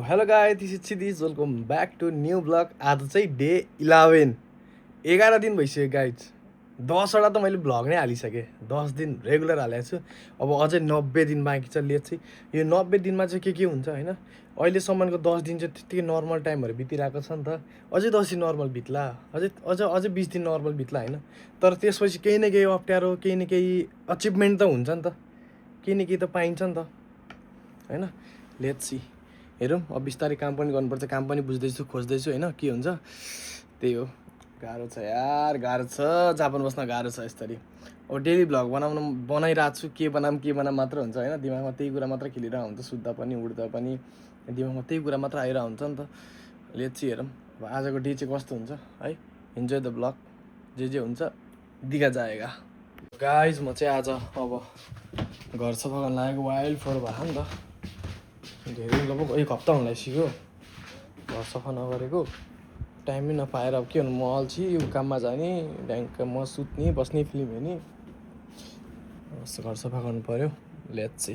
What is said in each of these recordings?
Hello guys, this is Kshitij. Welcome back to new blog. आज चाहिँ day 11 11 दिन भइसक्यो गाइज। 10वटा त मैले भ्लग नै हालिसकेँ। 10 दिन रेगुलर हालेको छु। अब अझै 90 दिन बाँकी छ। लेट चाहिँ यो 90 दिनमा चाहिँ के हुन्छ होइन। अहिलेसम्मको 10 दिन चाहिँ त्यत्तिकै नर्मल टाइमहरू बितिरहेको छ नि त। अझै 10 दिन नर्मल बित्ला, अझै 20 दिन नर्मल बित्ला होइन। तर त्यसपछि केही न केही अप्ठ्यारो, केही न केही अचिभमेन्ट त हुन्छ नि त, केही न केही त पाइन्छ नि त होइन। लेट्स सी, हेरौँ। अब बिस्तारै काम पनि गर्नुपर्छ, काम पनि बुझ्दैछु, खोज्दैछु होइन, के हुन्छ त्यही हो। गाह्रो छ यार, गाह्रो छ। जापान बस्न गाह्रो छ यसरी। अब डेली भ्लग बनाइरहेको छु, के बनाऊँ मात्र हुन्छ होइन। दिमागमा त्यही कुरा मात्र खेलिरहेको हुन्छ, सुत्दा पनि उठ्दा पनि दिमागमा त्यही कुरा मात्र आइरहेको हुन्छ नि त। लेट्स सी, हेरौँ अब आजको डे चाहिँ कस्तो हुन्छ है। इन्जोय द ब्लग, जे हुन्छ दिखा जाएगा। गाइज म चाहिँ आज अब घर सफा गर्न लागेको। वाइल्ड फ्लोर भएको नि त, धेरै लगभग 1 हप्ता हुन लागिसक्यो घर सफा नगरेको। टाइमै नपाएर अब के भन्नु, म अल्छी, काममा जाने, म सुत्ने बस्ने, फिल्म हेर्ने, घर सफा गर्नु पऱ्यो। Let's see.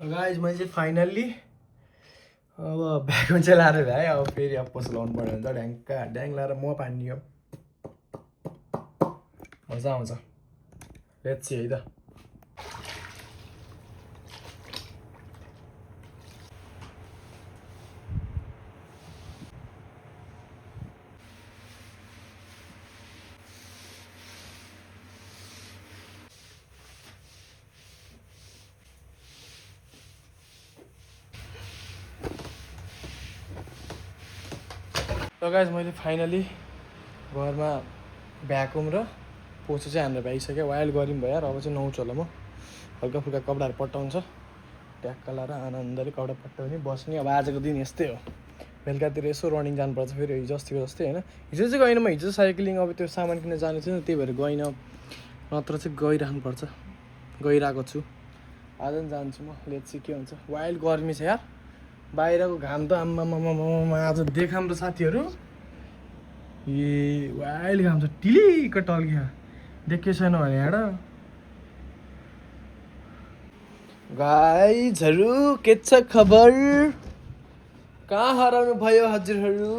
गाइज मैले चाहिँ फाइनल्ली अब भ्याकुम चाहिँ लाएर भ्याएँ। अब फेरि अब पछि लाउनु पर्ने हुन्छ। ड्याङ लाएर म पानी हो, मजा आउँछ। लेट्स सी है त। ल गाइज मैले फाइनली घरमा भ्याकुम र पोछा चाहिँ हानेर भ्याइसकेँ। वाइल्ड गऱ्यौँ भयो यार। अब चाहिँ नुहाउँछु होला म। हल्का फुल्का कपडाहरू पट्टाउँछ, ट्याक्क लाएर आनन्दले कपडा पट्टाउने बस्ने। अब आजको दिन यस्तै हो। बेलुकातिर यसो रनिङ जानुपर्छ फेरि, हिजो अस्तिको जस्तै होइन। हिजो चाहिँ गइनँ म, हिजो साइक्लिङ अब त्यो सामान किन्न जानु थियो, त्यही भएर गइनँ। नत्र चाहिँ गइराख्नुपर्छ, गइरहेको छु। आज पनि जान्छु म। लेट्स सी के हुन्छ। वाइल्ड गर्मी छ यार, बाहिरको घाम त आम्मामामा। आज देखाम त साथीहरू, ए वाइल्ड घाम छ, टिलिक्क टल्किया। देखे छैन भने हेर गाइजहरू, के छ खबर, कहाँ हराउनु भयो हजुरहरू।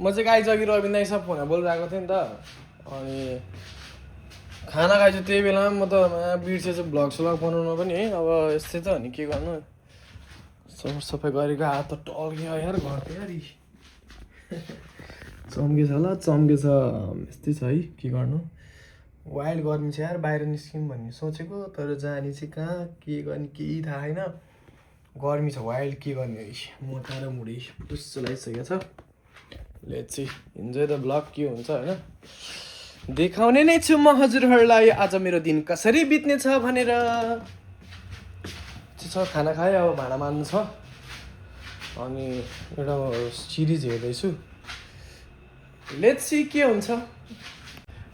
म चाहिँ गाइज अघि रविन्द्रसँग फोनमा बोलिरहेको थिएँ नि त। अनि खाना खाइछु त्यही बेलामा म त बिर्सेछु भ्लग सलग बनाउनु पनि है। अब यस्तै त हो नि, के गर्नु। सफाइ गरेको हात त टल्कियो यार, घर त यार चम्केछ होला, चम्केछ। यस्तै छ है, के गर्नु। वाइल्ड गर्मी छ यार, बाहिर निस्किउँ भन्ने सोचेको, तर जाने चाहिँ कहाँ, के गर्ने केही थाहा छैन। गर्मी छ वाइल्ड, के गर्ने है। मोटा र मुढी पुटुस्स लागिसकेको छ। Let's see, enjoy the blog, के हुन्छ होइन। देखाउने नै छु म हजुरहरूलाई आज मेरो दिन कसरी बित्ने छ भनेर। खाना खाएँ, अब भाँडा मान्नु छ। अनि एउटा सिरिज हेर्दैछु। लेट्स सी के हुन्छ।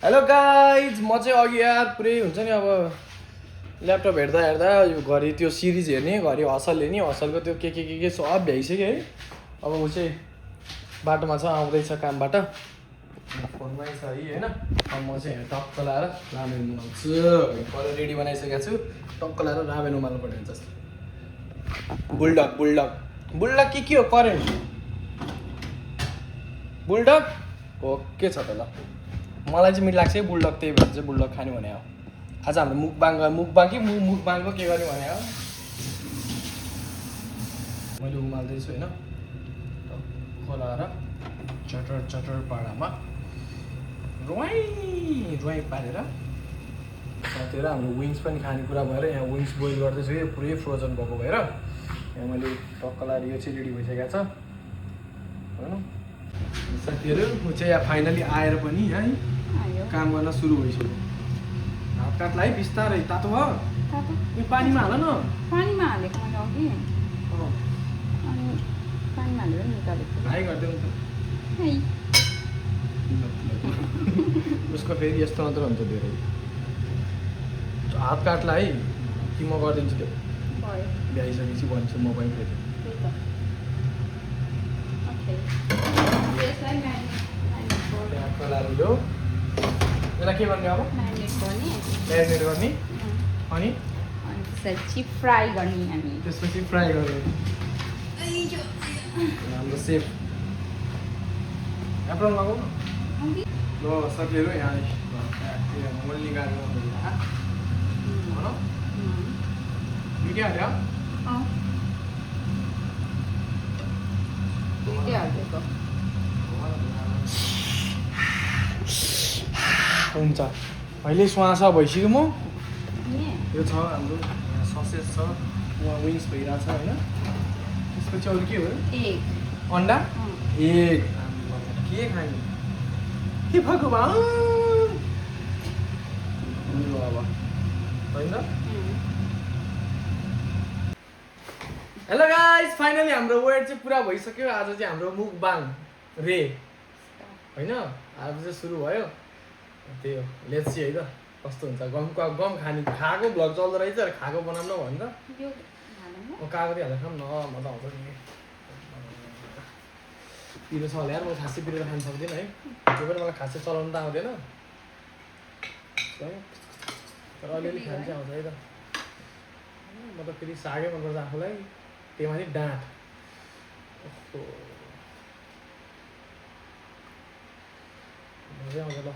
हेलो गाइज, म चाहिँ अघि यार पुरै हुन्छ नि, अब ल्यापटप हेर्दा हेर्दा यो घरि त्यो सिरिज हेर्ने, घरि हसल हेर्ने, हसलको त्यो के सब भ्याइसक्यो है। अब ऊ चाहिँ बाटोमा छ, आउँदैछ कामबाट, फोनमै छ है होइन। अब म चाहिँ टक्क लाएर रामेन बनाउँछु। पहिला रेडी बनाइसकेको छु, टक्क लाएर रामेन उमाल्नु पर्ने हुन्छ जस्तो। बुलडग के हो, करेन्ट बुलडग ओके छ त। ल मलाई चाहिँ मिठो लाग्छ है बुलडग, त्यही भएर चाहिँ बुलडग खाने भने हो। आज हाम्रो मुखबाङको के गर्ने भने हो। मैले उमाल्दैछु होइन, खोलाएर चटर पाडामा रुवाई पारेर। साथीहरू, हाम्रो विङ्स पनि खानेकुरा भएर यहाँ विङ्स बोइल गर्दैछु। यो पुरै फ्रोजन भएको भएर यहाँ मैले टक्क लाएर यो चाहिँ रेडी भइसकेको छ होइन। साथीहरू, म चाहिँ यहाँ फाइनली आएर पनि है काम गर्न सुरु भइसक्यो। हात काट्ला है बिस्तारै। तातो भयो, यो पानीमा हाल न। पानीमा हालेको मैले अघि, अनि पानीमा हालेर निकालेको। हाई गरिदेऊ नि त। उसको फेरि यस्तो मात्र हुन्छ धेरै। हात काट्ला है कि म गरिदिन्छु त्यो भयो भ्याइसकेपछि भन्छु म पनि फेरि त्यही त ओके यसलाई म्यारिनेट त्यहाँ कलाहरू लो यसलाई के गर्ने अब म्यारिनेट गर्ने म्यारिनेट गर्ने अनि अनि त्यसपछि फ्राई गर्ने हामी त्यसपछि फ्राई गर्ने हाम्रो सेफ एप्रोन लगाऊ न ल साथीहरू यहाँ मोल्ली गाडी हो दुइटै हाल्यो दुइटै हालिदिएको हुन्छ अहिले श्वास भइसक्यो म नि यो छ हाम्रो यहाँ ससेस छ उहाँ विङ्स भइरहेछ होइन त्यसपछि अरू के हो एग अन्डा एग के खाने के भगवान लु अब होइन हेलो गाइस फाइनली हाम्रो वेट चाहिँ पुरा भइसक्यो आज चाहिँ हाम्रो मुखबाङ रे होइन आज चाहिँ सुरु भयो त्यही हो लेट्स सी है त कस्तो हुन्छ गम खाने खाएको भ्लग चल्दो रहेछ खाएको बनाउन न भन्छ यो हाल्नु म कागती हालेर खाऊँ न मजा आउँछ नि पिरो छ होला यार म खासै पिरो खान सक्दिनँ है त्यो पनि मलाई खासै चलाउनु त आउँदैन तर अलिअलि खान चाहिँ आउँछ है त म त फेरि सागै मनपर्छ आफूलाई त्यही माथि डाँट मजै आउँछ ल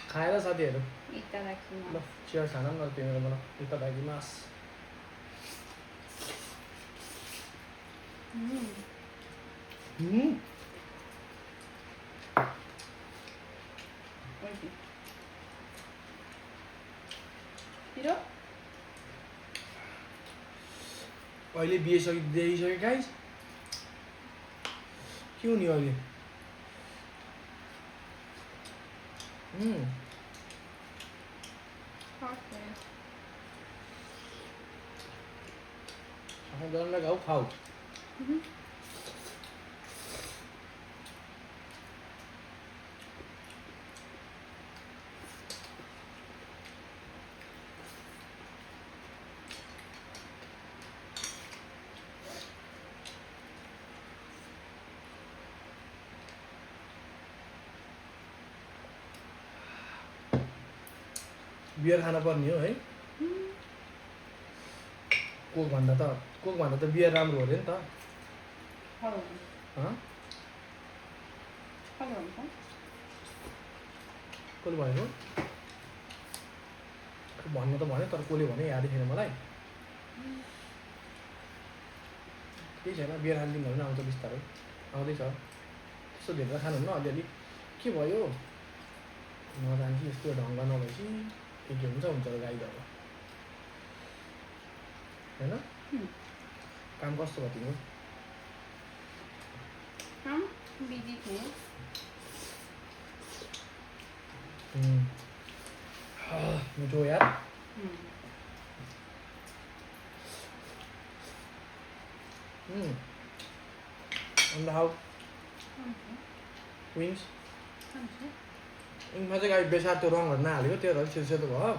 खाएर साथीहरू इता राख्नु ल चियर खान न तिमीहरू मलाई उता लागि मास पिरो अहिले बिहे दिइसक्यो गाइस के हुने अहिले गर्नलाई घाउ खाऊ बियर खान पर्ने हो है कोकभन्दा त बियर राम्रो हो अरे नि त कसले भनेको भन्नु त भन्यो तर कसले भन्यो यादै छैन मलाई केही छैन बियर खाने दिनहरू पनि आउँछ बिस्तारै आउँदैछ त्यस्तो धेरै खानुहुन्न अलिअलि के भयो नजान्छ यस्तो ढङ्ग नभएपछि के हुन्छ हुन्छ गाई अब होइन काम कस्तो भयो तिम्रो बिजी थिएँ मिठो यार अन्त हाउ विङ्स विङ्समा चाहिँ गाई बेसार त्यो रङहरू नहालेको त्यो रङ सेतो सेतो भयो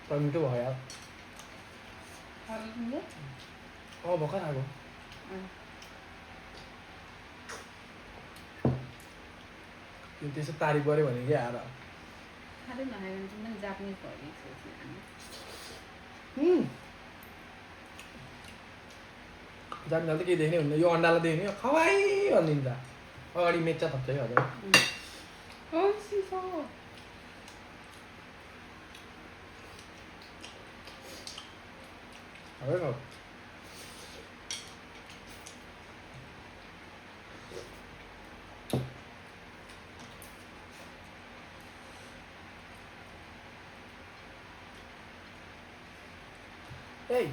तर मिठो भयो यार भर्खर आएको त्यसो तारिफ गऱ्यो भने क्या आएर जापानिज जान्दा त केही देख्ने हुन्न यो अन्डालाई देख्ने खवाई भनिदिन्छ अगाडि मेचा थप्छ है हजुर Hey.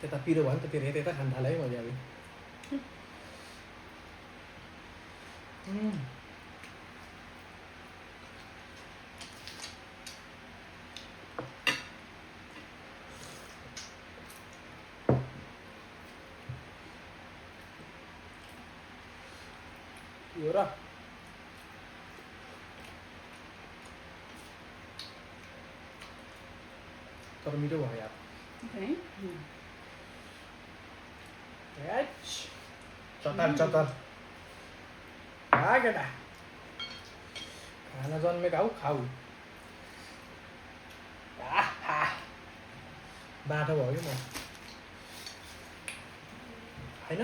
त्यता पिरो भयो नि त फेरि त्यता खान थाल्यो है मैले अब यो र तर मिठो भयो यार Okay. चतार चतार केटा खाना जन्मेको हौ खाऊ बाटो भयो कि म होइन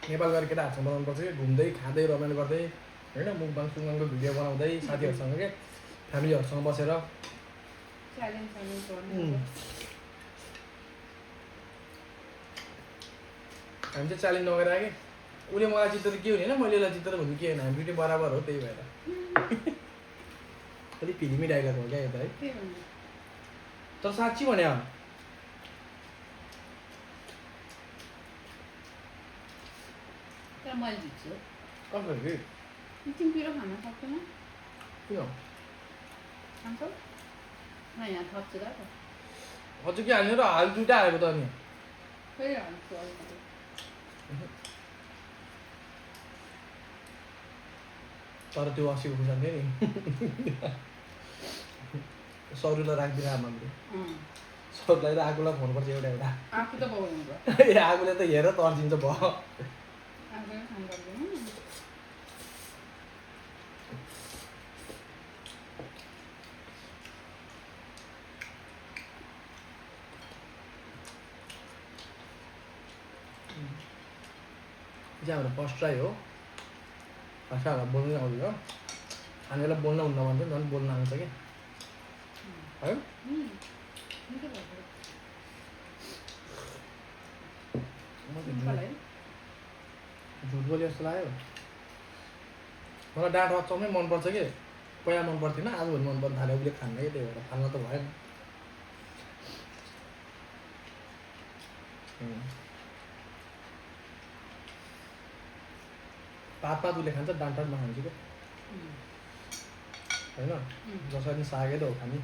नेपाल गएर केटाहरूसँग बनाउनुपर्छ कि घुम्दै खाँदै रमाइलो गर्दै होइन मुखबाङ सुङबाङको भिडियो बनाउँदै साथीहरूसँग के फ्यामिलीहरूसँग बसेर Challenge गर्नु हामी चाहिँ च्यालेन्ज नगरेर कि उसले मलाई जित्दा त के हुने होइन मैले उसलाई जित्दा त भन्नु के होइन हामी दुइटै बराबर हो त्यही भएर अलिक फिल्मी डाइलग हो क्या यता है के भन्नु तर साँच्ची भने तर मैले जित्छु कसरी तिमी पिरो खान सक्दैन किन खान्छौ म यहाँ थप्छु त अझ के हाल्ने र हाल दुइटा हालेको त अनि फेरि हाल्छु अलिकति तर त्यो 80को खुर्सा थियो नि सरुलाई राखिदिएर आमाले सरुलाई र आगोलाई खुवाउनुपर्छ एउटा एउटा आफू त पाउनु भयो ए आगोले त हेरेर तर्जिन्छ भयो आफूले खानु पर्दैन चाहिँ हाम्रो फर्स्ट ट्राई हो भाषाहरूलाई बोल्नै आउँदैन हामी बेला बोल्न हुन्न भन्छ झन् बोल्न आउँछ कि है निकै भयो म त सिम्पल है झुट बोले जस्तो लाग्यो मलाई डाँट अचम्मै मनपर्छ कि पहिला मन पर्थेन आजभोलि मन पर्न थाल्यो उसले खान्न कि त्यही भएर खान्न त भएन पात पात उसले खान्छ डाँट डाँट नखान्छु क्या होइन जसरी सागै त हो खाने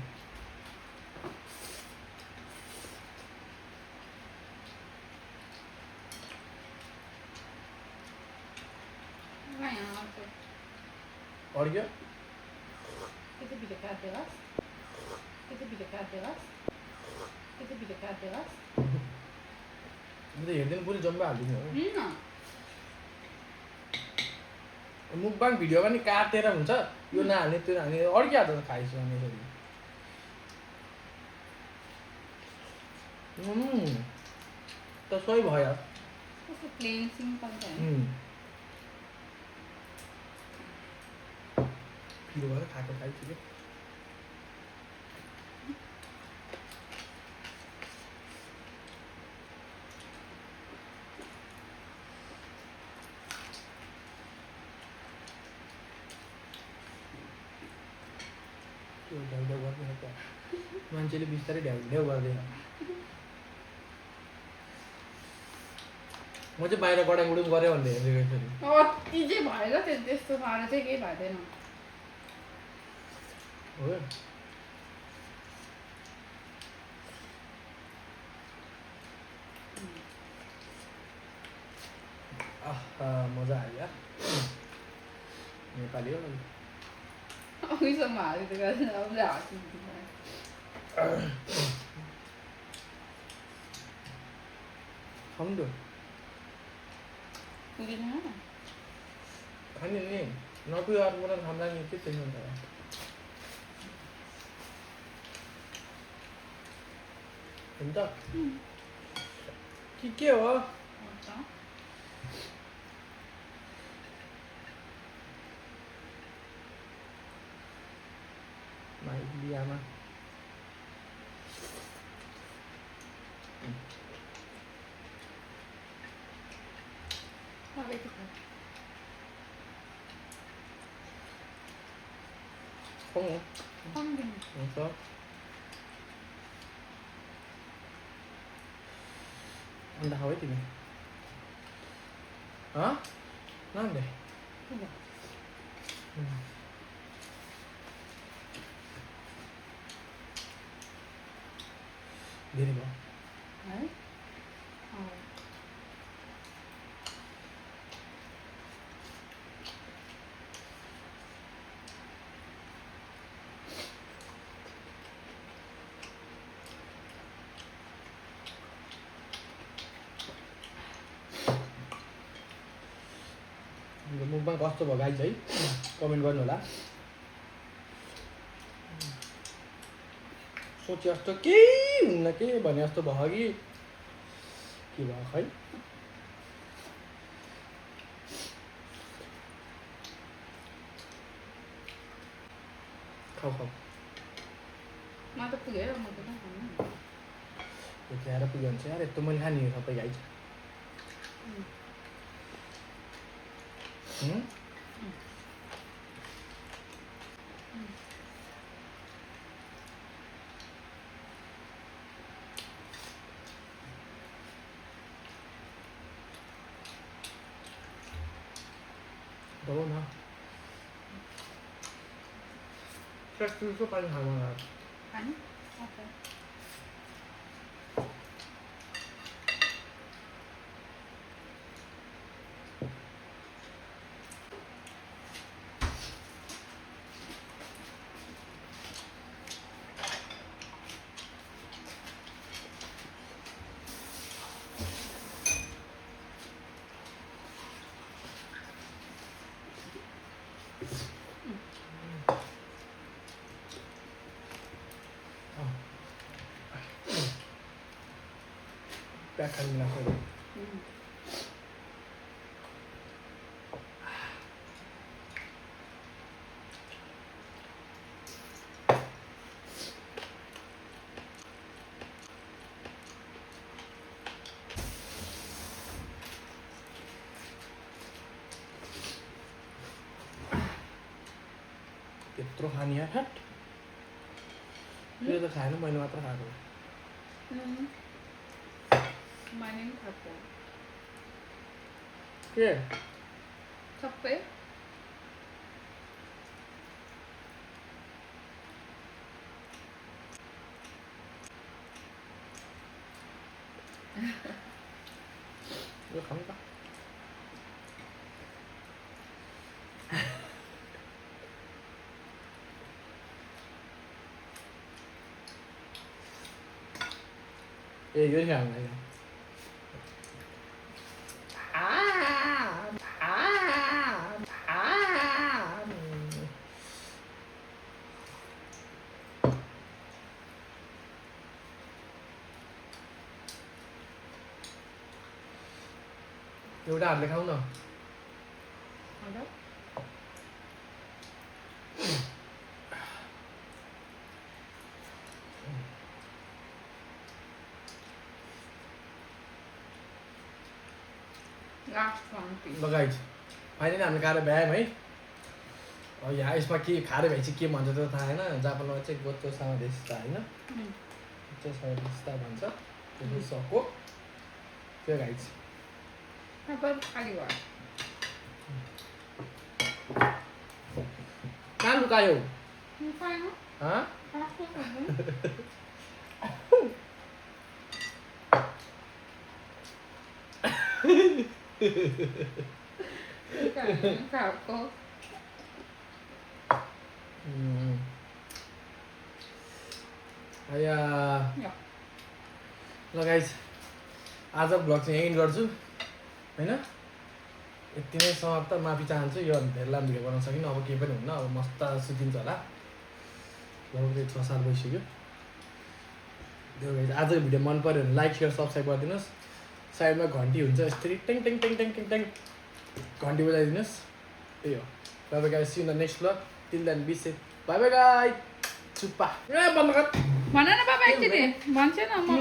अड्क्यो Kita bisa katelas. Kita bisa katelas. Kita bisa katelas. म त हेर्दैन पुरै जम्मा हालिदिने हो मुखबाङ भिडियोमा नि काटेर हुन्छ यो नहाल्ने त्यो नहाल्ने अड्किहाल्छ त खाइसु अनि यसरी त सही भयो Kasi plain simple kan. पिरो भएर खाएको खाइछु कि ढ्याउ गर्दैन त मान्छेले बिस्तारै ढ्याउ गर्दैन म चाहिँ बाहिर गडाङगुडुङ गरेँ भन्ने हेरेको यसरी ती चाहिँ भएर त्यस्तो साह्रो चाहिँ केही भएन हो आहा मजा आयो यार नेपाली हो अघिसम्म हालेको गर्दैन अब हाँस्नु खाउँ त पुगेन खाने नि नपुग्यो अर्को बेला खाँदा नि के टेन्सन छ हुन्छ के हो बिहामा हुन्छ अन्डा खाऊ है तिमी नान्डे धेरै भयो है मुखमा कस्तो भयो गाइज है कमेन्ट गर्नु होला सोचे जस्तो केही हुन्न के भने जस्तो भयो कि के भयो खै खाऊ खाऊ म त पुग्यो म त खानु ल्याएर पुग्यो भने चाहिँ यार यस्तो मैले खाने हो सबै guys đâu nào chắc cứ có tay hàng mà खानु ओके प्याक खानु लाग्छ त्यत्रो खाने यार हट यो त खाएन मैले मात्र खाएको मैले पनि खाएको के सबै यो खानु त ए यो खानु होइन एउटा हातले खाऊ न हजुर लास्ट वान पिस लगाइज फाइनली हामीले खाएर भ्यायौँ है अब यहाँ यसमा के खाएर भए चाहिँ के भन्छ त्यो थाहा होइन जापानमा चाहिँ गोचो समादेशिता होइन गोचो समादेशिता भन्छ त्यो सको त्यो गाइज सबै खाली भयो कहाँ लुकायो खानु हाँ खाएको या ल गाइज आज भ्लग चाहिँ यहीँ गर्छु होइन यति नै समाप्त माफी चाहन्छु यो धेरै लामो भिडियो बनाउन सकिनँ अब केही पनि हुन्न अब मस्त सुतिन्छ होला लगभग 6-7 भइसक्यो त्यो गाइज आजको भिडियो मन पऱ्यो भने लाइक सेयर सब्सक्राइब गरिदिनुहोस् साइडमा घन्टी हुन्छ यसरी टेङ टेङ टेङ टेङ टेङ टेङ घन्टी बजाइदिनुहोस् त्यही हो bye bye guys see in the next vlog till then be safe bye bye guys चुप्पा ए बन्द गर भन न बाबा एकचोटि भन्छ न म